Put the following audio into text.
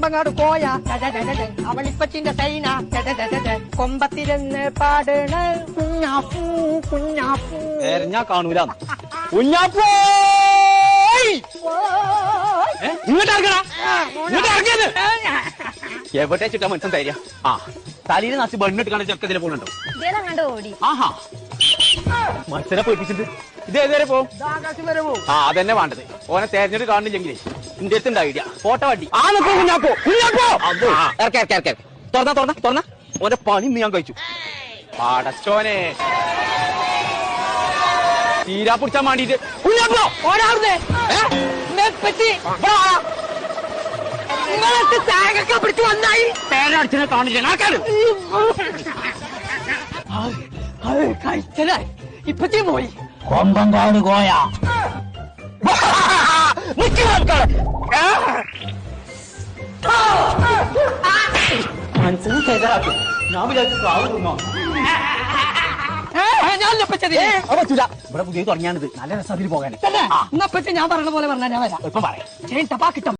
കൊമ്പങ്ങാട് കോയ അവളിപ്പച്ചിന്റെ സൈന കൊമ്പത്തിരുന്ന് പാടണ കുഞ്ഞാപ്പൂ കുഞ്ഞാപ്പൂ. ഞാൻ കാണൂല കുഞ്ഞാപ്പൂ. ഇങ്ങോട്ട് ഇറങ്ങടാ, ഇങ്ങോട്ട് ഇറങ്ങിയത്. എവിടെ ചുറ്റാ മനസ്സിൽ തരിക. ആ തലയിൽ നാച്ച് ബണ്ണിട്ട് കാണാൻ ചെക്കത്തിലെ പോണുണ്ടോ? ആഹാ മത്സരം പോയിപ്പിച്ചിട്ട് ഇത് ഏതുവരെ പോവും? ആ അതന്നെ വേണ്ടത്. ഓനെ തെരഞ്ഞെടുത്ത് കാണുന്നില്ലെങ്കിലേ എന്റെ അടുത്ത് ഉണ്ടാവില്ല. ഫോട്ടോ വണ്ടി ആ നോക്കൂ കുഞ്ഞാപ്പോ കുഞ്ഞാപ്പോ. ഇറക്കി ഇറക്കി ഇറക്കി തുറന്ന തുറന്ന തുറന്ന. ഓന്റെ പണി ഇന്ന് ഞാൻ കഴിച്ചു. പടച്ചോനെ തീരാ പിടിച്ചാൻ വേണ്ടിട്ട് കുഞ്ഞാപ്പോ ഓടാറുന്നേ തേങ്ങൊക്കെ പിടിച്ച് വന്നായി. തേങ്ങ അടിച്ചിനെ കാണില്ല ആൾക്കാര്. കഴിച്ചതായി ഇപ്പച്ചി പോയി. കൊമ്പങ്കാട് കോയ മനസ്സിന് തേരാക്കി. ഞാൻ വിചാരിച്ചു സ്രാവ് തിന്നോ. ഇവിടെ പുതിയ തുടങ്ങിയാണിത്. നല്ല രസം അതിൽ പോകാൻ. എന്നപ്പറ്റി ഞാൻ പറഞ്ഞ പോലെ പറഞ്ഞാൽ ഞാൻ വരാം. ഇപ്പം പറയാം. ടപ്പാ കിട്ടും.